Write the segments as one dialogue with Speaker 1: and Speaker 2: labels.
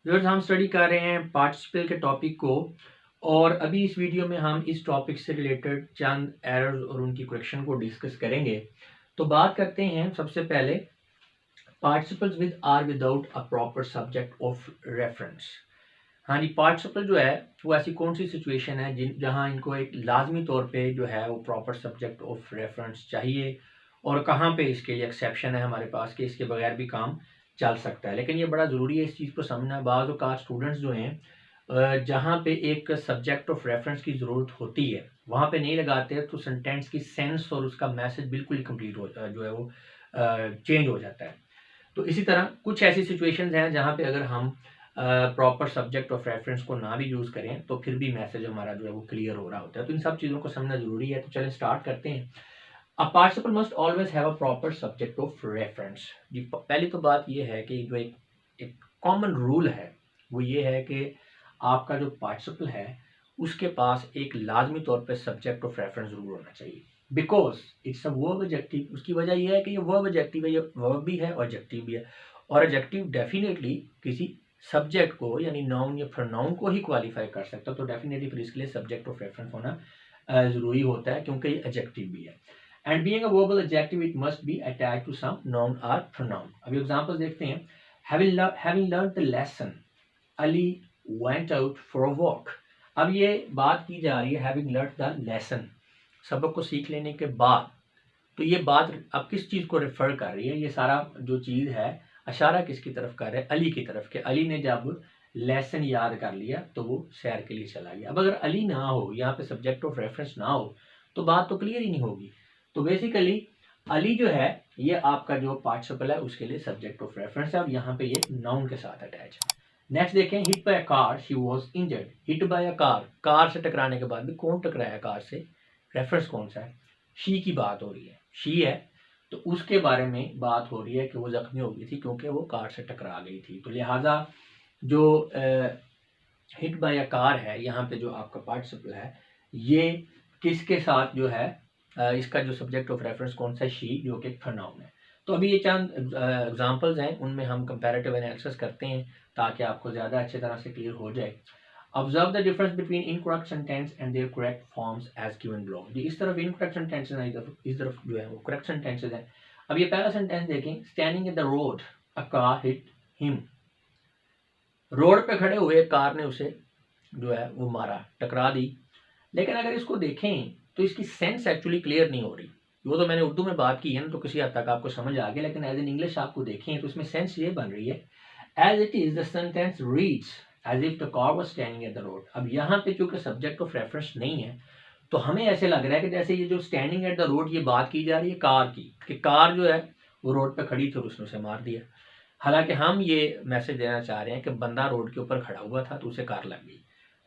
Speaker 1: Viewers, हम study कर रहे हैं पार्टिसिपल के टॉपिक को। और अभी इस वीडियो में हम इस टॉपिक से रिलेटेड चंद एरर्स और उनकी करेक्शन को डिस्कस करेंगे। तो बात करते हैं सबसे पहले participles with or without a proper subject of reference. हाँ जी, पार्टिसिपल जो है वो ऐसी कौन सी सिचुएशन है जहाँ इनको एक लाजमी तौर पे जो है वो प्रॉपर सब्जेक्ट ऑफ रेफरेंस चाहिए, और कहाँ पे इसके लिए एक्सेप्शन है हमारे पास कि इसके बगैर भी काम चल सकता है। लेकिन ये बड़ा ज़रूरी है इस चीज़ को समझना। बाज़ औक़ात स्टूडेंट्स जो हैं जहाँ पे एक सब्जेक्ट ऑफ रेफरेंस की ज़रूरत होती है वहाँ पे नहीं लगाते, तो सेंटेंस की सेंस और उसका मैसेज बिल्कुल ही कंप्लीट जो है वो चेंज हो जाता है। तो इसी तरह कुछ ऐसी सिचुएशंस हैं जहाँ पे अगर हम प्रॉपर सब्जेक्ट ऑफ रेफरेंस को ना भी यूज़ करें तो फिर भी मैसेज हमारा जो है वो क्लियर हो रहा होता है। तो इन सब चीज़ों को समझना ज़रूरी है। तो चलें स्टार्ट करते हैं। A participle must always have a proper subject of reference. जी, पहली तो बात ये है कि जो एक एक कॉमन रूल है वो ये है कि आपका जो पार्टिसिपल है उसके पास एक लाजमी तौर पे सब्जेक्ट ऑफ रेफरेंस ज़रूर होना चाहिए। Because it's a verb adjective. उसकी वजह यह है कि ये वर्ब एडजेक्टिव है, ये वर्ब भी है और एडजेक्टिव भी है। और एडजेक्टिव डेफिनेटली किसी सब्जेक्ट को यानी नाउन या प्रोनाउन को ही क्वालिफाई कर सकता है। तो डेफिनेटली फिर इसके लिए सब्जेक्ट ऑफ रेफरेंस होना ज़रूरी होता है, क्योंकि ये एडजेक्टिव भी है। And being a verbal adjective it must be attached to some noun और प्रोनाउन। अभी एग्जांपल देखते हैं। Having learned the lesson, Ali went out for a walk. अब ये बात की जा रही है हैविंग लर्नड द लेसन, सबक को सीख लेने के बाद। तो ये बात अब किस चीज़ को रेफर कर रही है? ये सारा जो चीज़ है इशारा किसकी तरफ कर रहा है? अली की तरफ। के अली ने जब लेसन याद कर लिया तो वो सैर के लिए चला गया। अब अगर अली ना हो, यहाँ पे सब्जेक्ट ऑफ रेफरेंस ना हो, तो बात तो क्लियर ही नहीं होगी। तो बेसिकली अली जो है ये आपका जो पार्टिसिपल है उसके लिए सब्जेक्ट ऑफ रेफरेंस है। अब यहाँ पे ये नाउन के साथ अटैच है। नेक्स्ट देखें, hit by a car she was injured. Hit by a car, car से टकराने के बाद भी कौन टकराया कार से? रेफरेंस कौन सा है? शी की बात हो रही है, शी है। तो उसके बारे में बात हो रही है कि वो जख्मी हो गई थी क्योंकि वो कार से टकरा गई थी। तो लिहाजा जो हिट बाय अ कार है, यहाँ पे जो आपका पार्टिसिपल है ये किसके साथ जो है इसका जो सब्जेक्ट ऑफ रेफरेंस कौन सा है? शी, जो कि प्रोनाउन है। तो अभी ये चंद एग्जांपल्स हैं, उनमें हम कंपैरेटिव एनालिसिस करते हैं ताकि आपको ज़्यादा अच्छी तरह से क्लियर हो जाए। Observe the difference between incorrect sentence and their correct forms as given below. जी, इस तरफ इनकरेक्ट सेंटेंसेस हैं, इस तरफ जो है वो करेक्ट सेंटेंसेस हैं। अब ये पहला सेंटेंस देखें, standing in the road a car hit him. Road पे खड़े हुए कार ने उसे जो है वो मारा, टकरा दी। लेकिन अगर इसको देखें तो इसकी सेंस एक्चुअली क्लियर नहीं हो रही। वो तो मैंने उर्दू में बात की है ना, तो किसी हद तक आपको समझ आ गया, लेकिन एज इन इंग्लिश आपको देखें तो इसमें सेंस ये बन रही है, as it is the sentence reads as if the car was standing at the road. अब यहाँ पे चूंकि सब्जेक्ट ऑफ रेफरेंस नहीं है तो हमें ऐसे लग रहा है कि जैसे ये जो स्टैंडिंग एट द रोड ये बात की जा रही है कार की, कि कार जो है वो रोड पे खड़ी थी और उसने उसे मार दिया। हालांकि हम ये मैसेज देना चाह रहे हैं कि बंदा रोड के ऊपर खड़ा हुआ था तो उसे कार लग गई।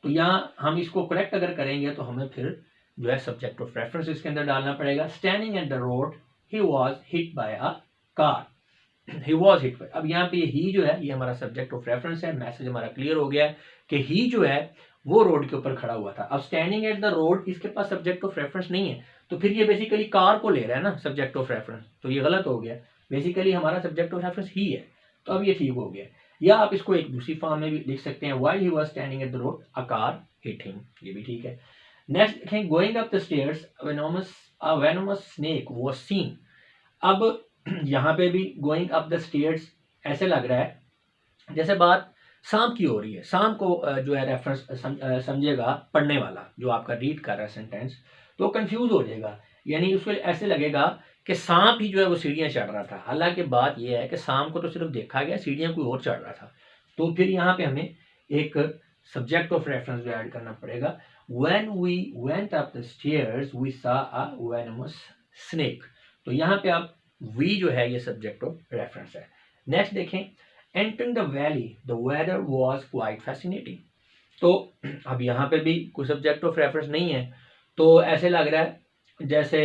Speaker 1: तो यहाँ हम इसको करेक्ट अगर करेंगे तो हमें फिर जो है सब्जेक्ट ऑफ रेफरेंस इसके अंदर डालना पड़ेगा। Standing at the road he was hit by a car, he was hit by. अब यहाँ पे ही जो है ये हमारा सब्जेक्ट ऑफ रेफरेंस है। मैसेज हमारा क्लियर हो गया है कि ही जो है वो रोड के ऊपर खड़ा हुआ था। अब स्टैंडिंग एट द रोड इसके पास सब्जेक्ट ऑफ रेफरेंस नहीं है, तो फिर ये बेसिकली कार को ले रहा है ना सब्जेक्ट ऑफ रेफरेंस, तो ये गलत हो गया। बेसिकली हमारा सब्जेक्ट ऑफ रेफरेंस ही है। तो अब ये ठीक हो गया। या आप इसको एक दूसरी फॉर्म में भी लिख सकते हैं, while he was standing at the road a car hit him, ये भी ठीक है। नेक्स्ट देखें, going up the stairs a venomous snake was seen. अब यहाँ पे भी गोइंग अप द स्टेयर्स ऐसे लग रहा है जैसे बात सांप की हो रही है। सांप को जो है रेफरेंस समझेगा पढ़ने वाला जो आपका रीड कर रहा है सेंटेंस, तो कंफ्यूज हो जाएगा। यानी उसको ऐसे लगेगा कि सांप ही जो है वो सीढ़ियाँ चढ़ रहा था। हालांकि बात यह है कि सांप को तो सिर्फ देखा गया, सीढ़ियाँ कोई और चढ़ रहा था। तो फिर यहाँ पे हमें एक सब्जेक्ट ऑफ रेफरेंस जो ऐड करना पड़ेगा। When we went up the stairs we saw a venomous snake। तो यहाँ पे आप we जो है ये सब्जेक्ट ऑफ रेफरेंस है। नेक्स्ट देखें, entering the valley the weather was quite fascinating। तो अब यहाँ पे भी कोई सब्जेक्ट ऑफ रेफरेंस नहीं है, तो ऐसे लग रहा है जैसे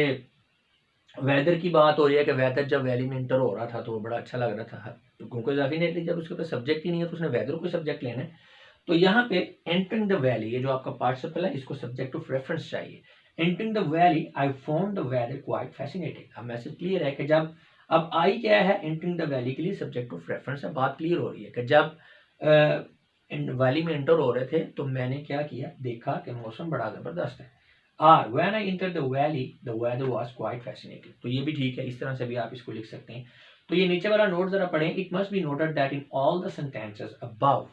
Speaker 1: वेदर की बात हो रही है कि वेदर जब वैली में इंटर हो रहा था तो वो बड़ा अच्छा लग रहा था। तो क्योंकि डेफिनेटली जब उसके पास सब्जेक्ट ही नहीं है तो उसने वेदर को सब्जेक्ट लेना है। तो यहाँ पे एंटरिंग द वैली, ये जो आपका पार्टिसिपल है इसको सब्जेक्ट ऑफ रेफरेंस चाहिए। Entering the valley I found the weather quite fascinating. अब मैसेज क्लियर है कि जब, अब आई क्या है? एंटरिंग द वैली के लिए सब्जेक्ट ऑफ रेफरेंस है। बात क्लियर हो रही है कि जब वैली में एंटर हो रहे थे तो मैंने क्या किया, देखा कि मौसम बड़ा ज़बरदस्त है। Or when I enter the valley the weather was quite fascinating. तो ये भी ठीक है, इस तरह से भी आप इसको लिख सकते हैं। तो ये नीचे वाला नोट जरा पढ़ें। It must be noted that in all the sentences above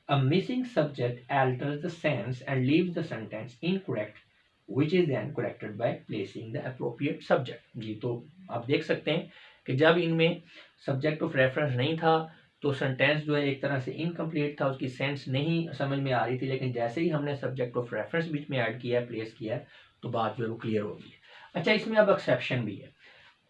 Speaker 1: a missing subject alters the sense and leaves the sentence incorrect, which is then corrected by placing the appropriate subject। जी, तो आप देख सकते हैं कि जब इनमें सब्जेक्ट ऑफ रेफरेंस नहीं था तो सेंटेंस जो है एक तरह से इनकम्प्लीट था, उसकी सेंस नहीं समझ में आ रही थी, लेकिन जैसे ही हमने सब्जेक्ट ऑफ रेफरेंस बीच में ऐड किया, प्लेस किया, तो बात जो है वो क्लियर होगी। अच्छा, इसमें अब एक्सेप्शन भी है।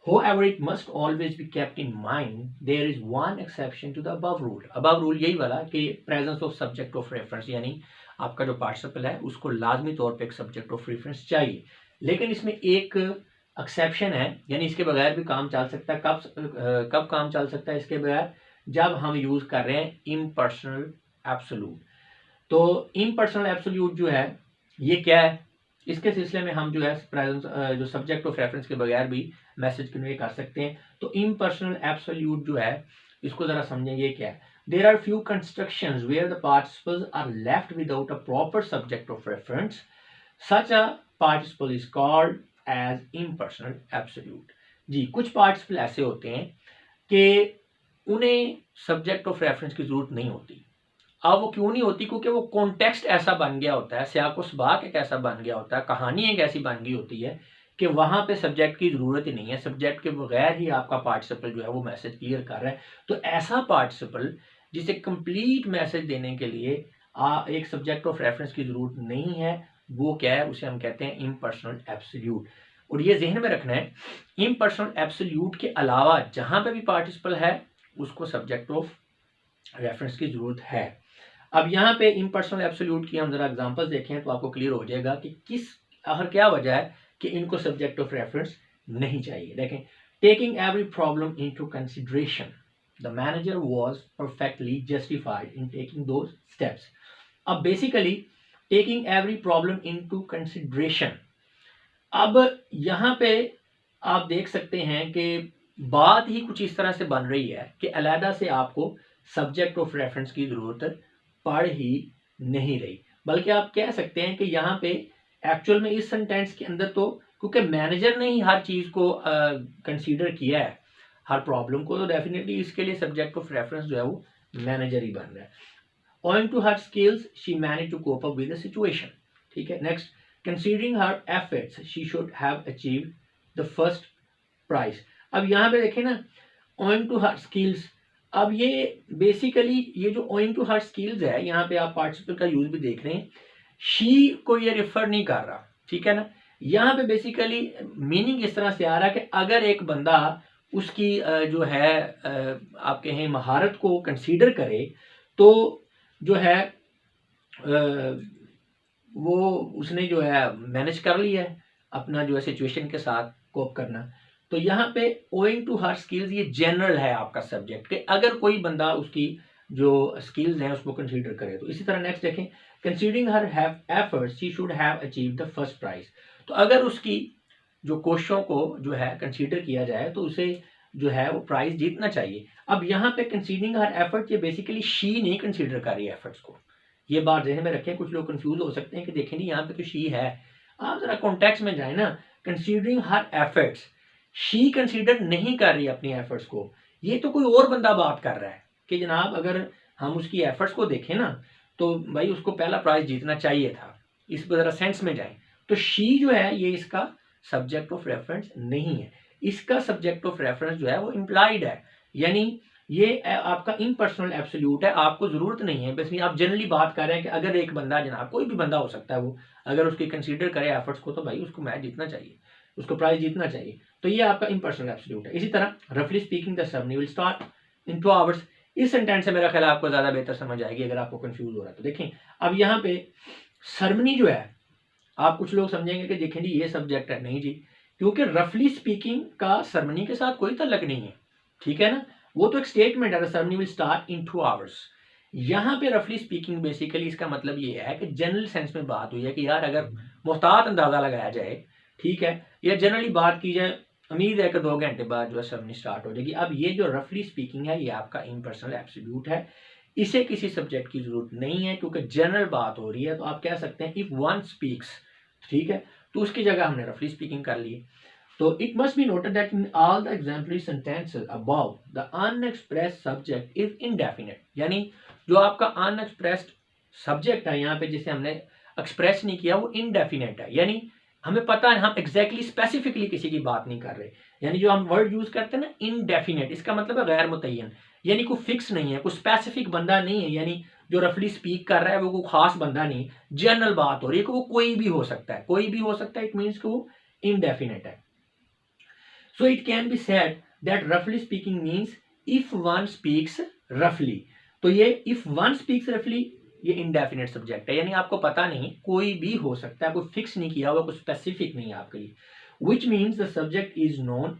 Speaker 1: However, it must always be kept in mind there is one exception to the above rule। above rule यही वाला कि presence of subject of reference, यानी आपका जो पार्टिसिपल है उसको लाजमी तौर पे एक सब्जेक्ट ऑफ रेफरेंस चाहिए। लेकिन इसमें एक एक्सेप्शन है, यानी इसके बगैर भी काम चल सकता है। कब काम चल सकता है इसके बगैर? जब हम यूज कर रहे हैं इम्पर्सनल एब्सोल्यूट। तो इम्पर्सनल एब्सोल्यूट जो है ये क्या है, इसके सिलसिले में हम जो है प्रेजेंस जो सब्जेक्ट ऑफ रेफरेंस के बगैर भी मैसेज कन्वे कर सकते हैं। तो इम्पर्सनल एब्सोल्यूट जो है इसको जरा समझेंगे क्या है। There are few constructions where the participles are left without a proper subject of reference, such a participle is called as impersonal absolute. जी, कुछ पार्टिसिपल ऐसे होते हैं कि उन्हें सब्जेक्ट ऑफ रेफरेंस की जरूरत नहीं होती। अब वो क्यों नहीं होती? क्योंकि वो कॉन्टेक्स्ट ऐसा बन गया होता है, सियाको सबाक एक ऐसा बन गया होता है, कहानी एक ऐसी बन गई होती है कि वहां पे सब्जेक्ट की जरूरत ही नहीं है। सब्जेक्ट के बगैर ही आपका पार्टिसिपल जो है वो मैसेज क्लियर कर रहा है। तो ऐसा पार्टिसिपल जिसे कंप्लीट मैसेज देने के लिए एक सब्जेक्ट ऑफ रेफरेंस की जरूरत नहीं है, वो क्या है? उसे हम कहते हैं इम्पर्सनल एब्सोल्यूट। और ये जहन में रखना है, इम्पर्सनल एब्सोल्यूट के अलावा जहां पे भी पार्टिसिपल है उसको सब्जेक्ट ऑफ रेफरेंस की जरूरत है। अब यहाँ पे इम्पर्सनल एब्सोल्यूट की हम जरा एग्जांपल्स देखें तो आपको क्लियर हो जाएगा कि किस आखिर क्या वजह है कि इनको सब्जेक्ट ऑफ रेफरेंस नहीं चाहिए। देखें, taking every problem into consideration, the manager was perfectly justified in taking those steps. अब basically taking every problem into consideration, अब यहाँ पे आप देख सकते हैं कि बात ही कुछ इस तरह से बन रही है कि अलहदा से आपको सब्जेक्ट ऑफ रेफरेंस की जरूरत पड़ ही नहीं रही, बल्कि आप कह सकते हैं कि यहाँ पे एक्चुअल में इस सेंटेंस के अंदर तो क्योंकि मैनेजर ने ही हर चीज को कंसीडर किया है, हर प्रॉब्लम को, तो डेफिनेटली इसके लिए सब्जेक्ट ऑफ रेफरेंस जो है वो मैनेजर ही बन रहा है। Owing to her skills, she managed to cope up with the situation। ठीक है, next, considering her efforts she should have achieved the first prize. अब यहाँ पे देखें ना, owing to her skills, अब ये बेसिकली ये जो owing to her skills है, यहाँ पे आप पार्टिसिपल का यूज भी देख रहे हैं, शी को ये रेफर नहीं कर रहा, ठीक है ना। यहाँ पे बेसिकली मीनिंग इस तरह से आ रहा है कि अगर एक बंदा उसकी जो है आप कहें महारत को कंसीडर करे तो जो है वो उसने जो है मैनेज कर लिया है अपना जो है सिचुएशन के साथ कोप करना। तो यहाँ पे ओइंग टू हर स्किल्स ये जनरल है आपका सब्जेक्ट कि अगर कोई बंदा उसकी जो स्किल्स हैं उसको कंसीडर करे तो। इसी तरह नेक्स्ट देखें, considering her efforts she should have achieved the first prize. तो अगर उसकी जो कोशिशों को जो है कंसीडर किया जाए तो उसे जो है वो प्राइज जीतना चाहिए। अब यहाँ पे कंसीडरिंग हर एफर्ट, ये बेसिकली शी नहीं कंसीडर कर रही है एफर्ट्स को, ये बात ध्यान में रखें। कुछ लोग कंफ्यूज हो सकते हैं कि देखें नहीं यहाँ पे तो शी है, आप जरा कॉन्टेक्स्ट में जाए ना। Considering her efforts, she consider नहीं कर रही अपनी एफर्ट्स को, ये तो कोई और बंदा बात कर रहा है कि जनाब अगर हम उसकी एफर्ट्स को देखें ना तो भाई उसको पहला प्राइज जीतना चाहिए था, इस पर जरा सेंस में जाए। तो शी जो है ये इसका सब्जेक्ट ऑफ रेफरेंस नहीं है, इसका सब्जेक्ट ऑफ रेफरेंस जो है वो इम्प्लाइड है, यानी ये आपका इम्पर्सनल एब्सोल्यूट है, आपको जरूरत नहीं है। बस आप जनरली बात कर रहे हैं कि अगर एक बंदा, जनाब कोई भी बंदा हो सकता है, वो अगर उसकी कंसीडर करे एफर्ट्स को तो भाई उसको मैच जीतना चाहिए, उसको प्राइज जीतना चाहिए। तो ये आपका इम्पर्सनल एब्सोल्यूट है। इसी तरह रफली speaking the ceremony will start in 2 hours. इस सेंटेंस से मेरा ख्याल आपको ज्यादा बेहतर समझ आएगी अगर आपको कंफ्यूज हो रहा है तो। देखें अब यहाँ पे सेरेमनी जो है, आप कुछ लोग समझेंगे कि देखें जी ये सब्जेक्ट है, नहीं जी, क्योंकि रफली स्पीकिंग का सेरेमनी के साथ कोई ताल्लुक नहीं है, ठीक है ना। वो तो एक स्टेटमेंट है, ceremony will start in 2 hours. यहाँ पे रफली स्पीकिंग बेसिकली इसका मतलब ये है कि जनरल सेंस में बात हुई है कि यार अगर मुहतात अंदाजा लगाया जाए, ठीक है, या जनरली बात की जाए, उम्मीद है कि 2 घंटे बाद जो है सेरेमनी स्टार्ट हो जाएगी। अब ये जो रफली स्पीकिंग है ये आपका इम्पर्सनल एब्सोल्यूट है, इसे किसी सब्जेक्ट की जरूरत नहीं है क्योंकि जनरल बात हो रही है। तो आप कह सकते हैं इफ वन स्पीक्स, ठीक है, तो उसकी जगह हमने रफली स्पीकिंग कर ली। तो it must be noted that in all the exemplary sentences above the unexpressed subject is indefinite, यानी जो आपका अनएक्सप्रेस्ड सब्जेक्ट है यहाँ पे जिसे हमने एक्सप्रेस नहीं किया वो इनडेफिनेट है, यानी हमें पता है, हम एग्जैक्टली स्पेसिफिकली किसी की बात नहीं कर रहे। यानी जो हम वर्ड यूज करते हैं ना इनडेफिनेट, इसका मतलब है गैर मुतय्यन, यानी कोई फिक्स नहीं है, कोई स्पेसिफिक बंदा नहीं है। यानी जो रफली स्पीक कर रहा है वो कोई खास बंदा नहीं, जनरल बात हो रही है कि वो कोई भी हो सकता है, कोई भी हो सकता है, इट मीन्स कि वो इनडेफिनेट है। So it can be said that रफली speaking means if one speaks रफली। तो ये इफ वन स्पीक्स रफली ये इनडेफिनेट सब्जेक्ट है, यानी आपको पता नहीं, कोई भी हो सकता है, कोई फिक्स नहीं किया हुआ, कोई स्पेसिफिक नहीं है आपके लिए। Which means the subject is known,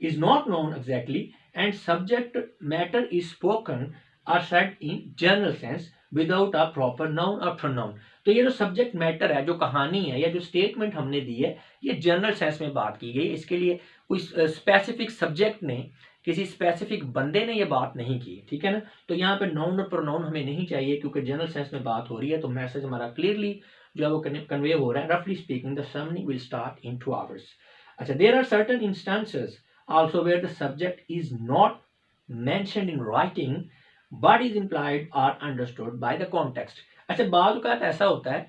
Speaker 1: is not known exactly, and subject matter is spoken or said in general sense without a proper noun or pronoun। तो ये जो सब्जेक्ट मैटर है, जो कहानी है या जो स्टेटमेंट हमने दी है, ये जनरल सेंस में बात की गई। इसके लिए कोई स्पेसिफिक सब्जेक्ट ने, किसी स्पेसिफिक बंदे ने ये बात नहीं की, ठीक है ना। तो यहाँ पे नाउन और प्रोनाउन हमें नहीं चाहिए क्योंकि जनरल सेंस में बात हो रही है। तो मैसेज हमारा क्लियरली जो है वो कन्वे हो रहा है। रफली speaking the ceremony will start in 2 hours। अच्छा, there are certain instances also where the subject is not mentioned in writing but is implied or understood by the context। अच्छा, बाद औक़ात ऐसा होता है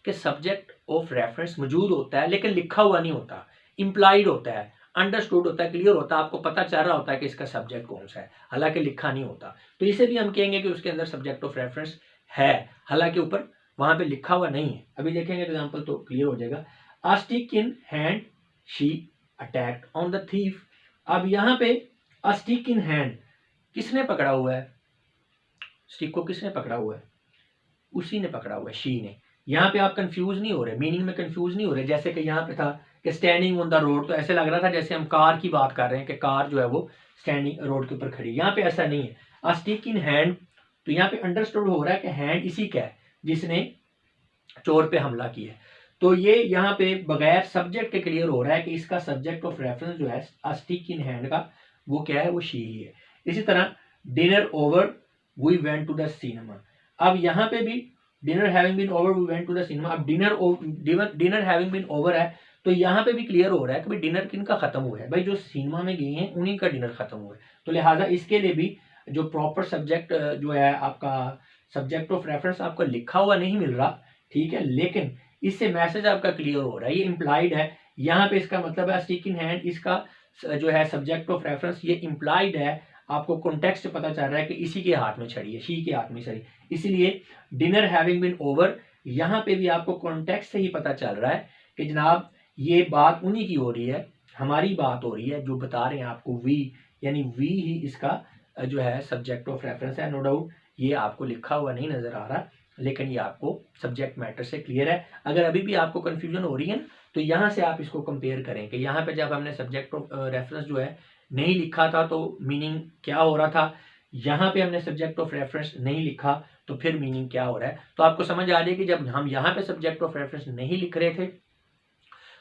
Speaker 1: कि सब्जेक्ट ऑफ रेफरेंस मौजूद होता है लेकिन लिखा हुआ नहीं होता, इम्प्लाइड होता है, अंडरस्टूड होता है, क्लियर होता है, आपको पता चल रहा होता है कि इसका सब्जेक्ट कौन सा है, हालांकि लिखा नहीं होता। तो इसे भी हम कहेंगे कि उसके अंदर सब्जेक्ट ऑफ रेफरेंस है, हालांकि ऊपर वहां पे लिखा हुआ नहीं है। अभी देखेंगे एग्जाम्पल तो क्लियर हो जाएगा। A stick in hand she attacked on the thief. अब यहाँ पे अ स्टिक इन हैंड, किसने पकड़ा हुआ है, स्टिक को किसने पकड़ा हुआ है, उसी ने पकड़ा हुआ है, शी ने। यहाँ पे आप कंफ्यूज नहीं हो रहे, मीनिंग में कंफ्यूज नहीं हो रहे। जैसे कि यहाँ पे था कि स्टैंडिंग ऑन द रोड, तो ऐसे लग रहा था जैसे हम कार की बात कर रहे हैं कि कार जो है वो स्टैंडिंग रोड के ऊपर खड़ी। यहाँ पे ऐसा नहीं है। अ स्टिक इन हैंड, तो यहाँ पे अंडरस्टूड हो रहा है कि हैंड इसी का है जिसने चोर पे हमला किया। तो ये यहाँ पे बगैर सब्जेक्ट के क्लियर हो रहा है कि इसका सब्जेक्ट ऑफ रेफरेंस जो है अ स्टिक इन हैंड का वो क्या है, वो शी ही है। इसी तरह dinner over we went to the cinema. अब यहाँ पे भी dinner having been over we went to the cinema. अब डिनर हैविंग बीन ओवर है, तो यहाँ पे भी क्लियर हो रहा है कि भाई डिनर किनका खत्म हुआ है, भाई जो सिनेमा में गए हैं उन्हीं का डिनर खत्म हुआ है। तो लिहाजा इसके लिए भी जो प्रॉपर सब्जेक्ट जो है आपका सब्जेक्ट ऑफ रेफरेंस आपको लिखा हुआ नहीं मिल रहा, ठीक है, लेकिन इससे मैसेज आपका क्लियर हो रहा है, ये इम्प्लाइड है। यहाँ पे इसका मतलब है स्टिक इन हैंड, इसका जो है सब्जेक्ट ऑफ रेफरेंस ये इम्प्लाइड है, आपको कॉन्टेक्स्ट पता चल रहा है कि इसी के हाथ में छड़ी है, शी के हाथ में छड़ी। इसलिए डिनर हैविंग बीन ओवर, यहाँ पे भी आपको कॉन्टेक्स्ट से ही पता चल रहा है कि जनाब ये बात उन्हीं की हो रही है, हमारी बात हो रही है, जो बता रहे हैं आपको वी, यानी वी ही इसका जो है सब्जेक्ट ऑफ रेफरेंस है। नो डाउट ये आपको लिखा हुआ नहीं नजर आ रहा, लेकिन ये आपको सब्जेक्ट मैटर से क्लियर है। अगर अभी भी आपको कंफ्यूजन हो रही है तो यहाँ से आप इसको कंपेयर करें कि यहाँ पे जब हमने सब्जेक्ट ऑफ रेफरेंस जो है नहीं लिखा था तो मीनिंग क्या हो रहा था, यहाँ पे हमने सब्जेक्ट ऑफ रेफरेंस नहीं लिखा तो फिर मीनिंग क्या हो रहा है। तो आपको समझ आ रही है कि जब हम यहाँ पे सब्जेक्ट ऑफ रेफरेंस नहीं लिख रहे थे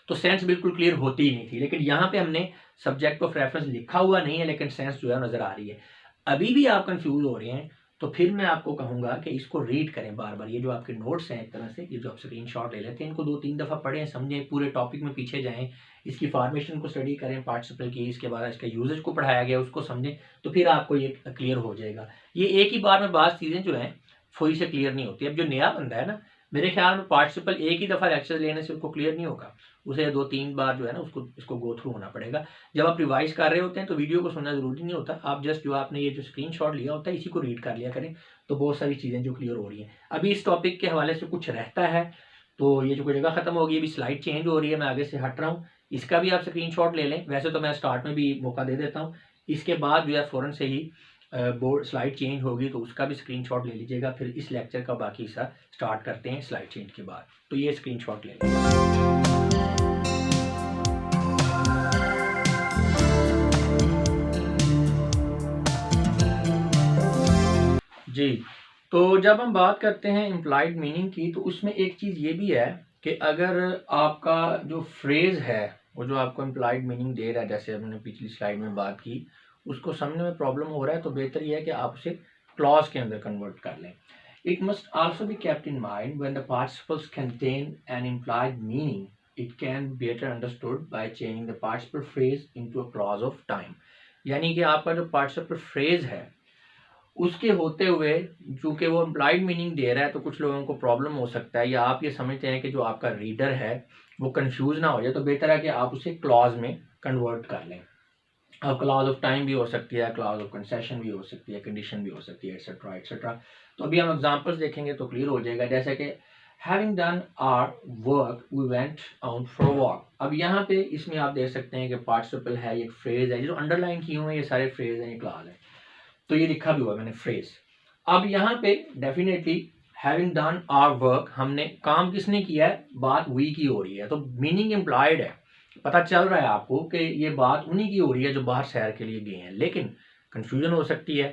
Speaker 1: तो सेंस बिल्कुल क्लियर होती ही नहीं थी, लेकिन यहाँ पे हमने सब्जेक्ट ऑफ रेफरेंस लिखा हुआ नहीं है लेकिन सेंस जो है नजर आ रही है। अभी भी आप कंफ्यूज हो रहे हैं तो फिर मैं आपको कहूंगा कि इसको रीड करें बार बार। ये जो आपके नोट्स हैं एक तरह से, ये जो आप स्क्रीनशॉट ले लेते हैं, इनको 2-3 दफ़ा पढ़ें, समझें, पूरे टॉपिक में पीछे जाएं, इसकी फॉर्मेशन को स्टडी करें, पार्टिसिपल की, इसके बाद इसका यूजेज को पढ़ाया गया उसको समझें, तो फिर आपको ये क्लियर हो जाएगा। ये एक ही बार में बात चीज़ें जो हैं फोई से क्लियर नहीं होती। अब जो नया बंदा है ना, मेरे ख्याल में पार्टिसिपल एक ही दफ़ा लेक्चर लेने से उसको क्लियर नहीं होगा, उसे 2-3 बार जो है ना उसको इसको गो थ्रू होना पड़ेगा। जब आप रिवाइज कर रहे होते हैं तो वीडियो को सुनना जरूरी नहीं होता, आप जस्ट जो आपने ये जो स्क्रीनशॉट लिया होता है इसी को रीड कर लिया करें, तो बहुत सारी चीज़ें जो क्लियर हो रही हैं। अभी इस टॉपिक के हवाले से कुछ रहता है तो ये जो कोई जगह खत्म होगी, अभी स्लाइड चेंज हो रही है, मैं आगे से हट रहा हूँ, इसका भी आप स्क्रीनशॉट ले लें। वैसे तो मैं स्टार्ट में भी मौका दे देता हूँ, इसके बाद जो है फ़ौरन से ही बोर्ड स्लाइड चेंज होगी तो उसका भी स्क्रीनशॉट ले लीजिएगा। फिर इस लेक्चर का बाकी हिस्सा स्टार्ट करते हैं स्लाइड चेंज के बाद। तो ये स्क्रीनशॉट ले लें जी। तो जब हम बात करते हैं इम्प्लाइड मीनिंग की, तो उसमें एक चीज़ ये भी है कि अगर आपका जो फ्रेज़ है वो जो आपको इम्प्लाइड मीनिंग दे रहा है, जैसे हमने पिछली स्लाइड में बात की, उसको समझने में प्रॉब्लम हो रहा है तो बेहतर यह है कि आप उसे क्लॉज के अंदर कन्वर्ट कर लें। It must also be kept in mind when the participles contain an implied meaning, it can be better understood by changing the participle phrase into a clause of time. यानी कि आपका जो participle phrase है उसके होते हुए, चूंकि वो इम्प्लाइड मीनिंग दे रहा है, तो कुछ लोगों को प्रॉब्लम हो सकता है, या आप ये समझते हैं कि जो आपका रीडर है वो कंफ्यूज ना हो जाए, तो बेहतर है कि आप उसे क्लॉज में कन्वर्ट कर लें। अब क्लॉज ऑफ टाइम भी हो सकती है, क्लॉज ऑफ कंसेशन भी हो सकती है, कंडीशन भी हो सकती है, एक्सेट्रा एक्सेट्रा। तो अभी हम एग्जांपल्स देखेंगे तो क्लियर हो जाएगा। जैसे कि having done our work we went out for a walk. अब यहाँ पे इसमें आप देख सकते हैं कि पार्टिसिपल है, ये फ्रेज है, जो अंडरलाइन किए हुए हैं ये सारे फ्रेज हैं, ये क्लॉज है, तो ये लिखा भी हुआ मैंने फ्रेज। अब यहाँ पे definitely having done our work, हमने काम किसने किया है, बात वी की हो रही है, तो मीनिंग इम्प्लॉयड है, पता चल रहा है आपको कि ये बात उन्हीं की हो रही है जो बाहर सैर के लिए गए हैं, लेकिन कंफ्यूजन हो सकती है।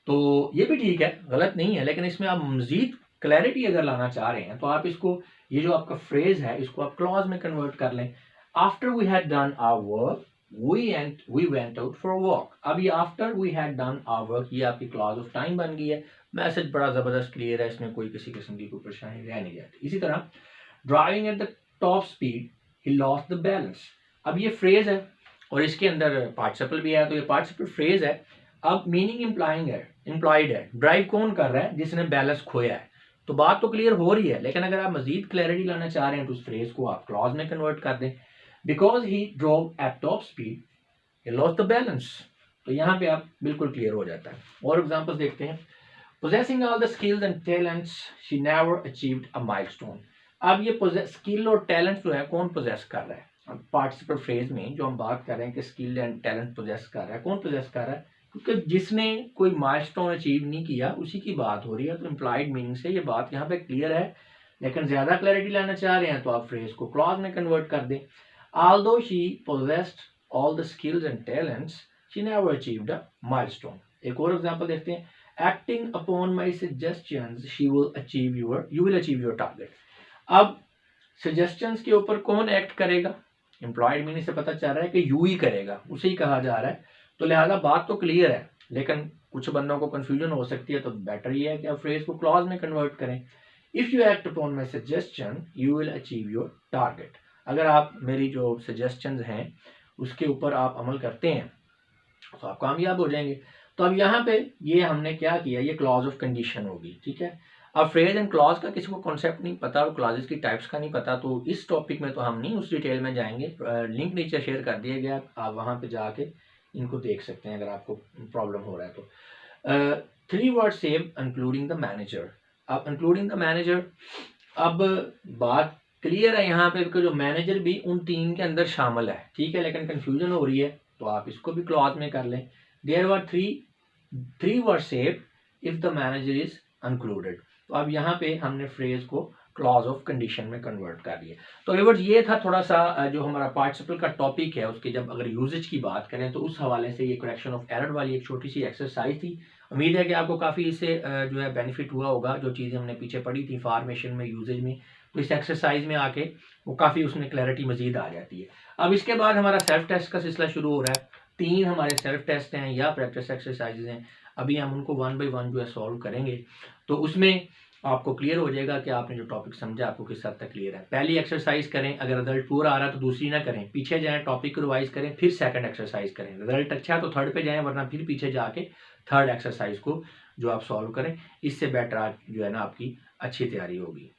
Speaker 1: तो ये भी ठीक है, गलत नहीं है, लेकिन इसमें आप मजीद क्लैरिटी अगर लाना चाह रहे हैं तो आप इसको, ये जो आपका फ्रेज है इसको आप क्लॉज में कन्वर्ट कर लें। After we had done our work we went out for a walk। अब ये after we had done our work, ये आपकी क्लॉज ऑफ टाइम बन गई है। मैसेज बड़ा जबरदस्त क्लियर है, इसमें कोई किसी किस्म की कोई परेशानी रह नहीं जाती। इसी तरह driving at the top speed he lost the balance. अब ये फ्रेज है और इसके अंदर पार्टिसिपल भी है, तो ये पार्टिसिपल फ्रेज है। अब मीनिंग इम्प्लॉयड है, ड्राइव कौन कर रहा है, जिसने बैलेंस खोया है। तो बात तो क्लियर हो रही है, लेकिन अगर आप मजीद क्लैरिटी लाना चाह रहे हैं तो उस फ्रेज को आप क्लॉज में कन्वर्ट कर दें। Because he drove eight top speed he lost the balance। तो यहाँ पे आप बिल्कुल क्लियर हो जाता है। और एग्जांपल्स देखते हैं। possessing all the skills and talents she never achieved a milestone। अब ये स्किल और टैलेंट जो है कौन पोजेस कर रहा है, अब पार्टिसिपल फ्रेज में जो हम बात कर रहे हैं कि स्किल एंड टैलेंट पोजेस कर रहा है, कौन पोजेस कर रहा है, क्योंकि जिसने कोई माइलस्टोन अचीव नहीं किया उसी की बात हो रही है, तो इम्प्लाइड मीनिंग से ये बात यहाँ पे क्लियर है। लेकिन ज्यादा क्लैरिटी लाना चाह रहे हैं तो आप फ्रेज को क्लॉज में कन्वर्ट कर दें। although she possessed all the skills and talents she never achieved a milestone। एक और एग्जांपल देखते हैं। acting upon my suggestions you will achieve your target। अब suggestions के ऊपर कौन एक्ट करेगा, एम्प्लॉयड मीनिंग से पता चल रहा है कि यू ही करेगा, उसे ही कहा जा रहा है, तो लिहाजा बात तो क्लियर है, लेकिन कुछ बंदों को कंफ्यूजन हो सकती है, तो बेटर ये है कि आप फ्रेज को क्लॉज में कन्वर्ट करें। If you act upon my suggestion you will achieve your target. अगर आप मेरी जो सजेशंस हैं उसके ऊपर आप अमल करते हैं तो आप कामयाब हो जाएंगे। तो अब यहाँ पे ये हमने क्या किया, ये क्लॉज ऑफ कंडीशन होगी, ठीक है। अब फ्रेज एंड क्लॉज का किसी को कॉन्सेप्ट नहीं पता और क्लॉजेस की टाइप्स का नहीं पता, तो इस टॉपिक में तो हम नहीं उस डिटेल में जाएंगे। लिंक नीचे शेयर कर दिया गया, आप वहाँ पे जाके इनको देख सकते हैं अगर आपको प्रॉब्लम हो रहा है तो। 3 word same including the manager. अब इंक्लूडिंग द मैनेजर, अब बात क्लियर है यहाँ पे कि जो मैनेजर भी उन 3 के अंदर शामिल है, ठीक है, लेकिन कंफ्यूजन हो रही है तो आप इसको भी क्लॉज में कर लें। There were three were save if the manager is included. तो अब यहाँ पे हमने फ्रेज को क्लॉज ऑफ कंडीशन में कन्वर्ट कर दिया। तो व्यूअर्स ये था थोड़ा सा जो हमारा पार्टिसिपल का टॉपिक है उसके जब अगर यूजेज की बात करें तो उस हवाले से ये करेक्शन ऑफ एरर वाली एक छोटी सी एक्सरसाइज थी। उम्मीद है कि आपको काफ़ी इससे जो है बेनिफिट हुआ होगा, जो चीज़ें हमने पीछे पढ़ी थी फार्मेशन में, यूजेज में, तो इस एक्सरसाइज में आके वो काफ़ी उसमें क्लैरिटी मजीद आ जाती है। अब इसके बाद हमारा सेल्फ टेस्ट का सिलसिला शुरू हो रहा है। 3 हमारे सेल्फ टेस्ट हैं या प्रैक्टिस एक्सरसाइजेज हैं, अभी हम उनको 1 बाय 1 जो है सॉल्व करेंगे, तो उसमें आपको क्लियर हो जाएगा कि आपने जो टॉपिक समझा आपको किस हद तक क्लियर है। पहली एक्सरसाइज करें, अगर रिजल्ट पूरा आ रहा है तो दूसरी ना करें, पीछे जाएं, टॉपिक को रिवाइज करें, फिर सेकंड एक्सरसाइज करें। रिजल्ट अच्छा है तो थर्ड पे जाएं, वरना फिर पीछे जाके थर्ड एक्सरसाइज को जो आप सॉल्व करें। इससे बेटर आज जो है ना आपकी अच्छी तैयारी होगी।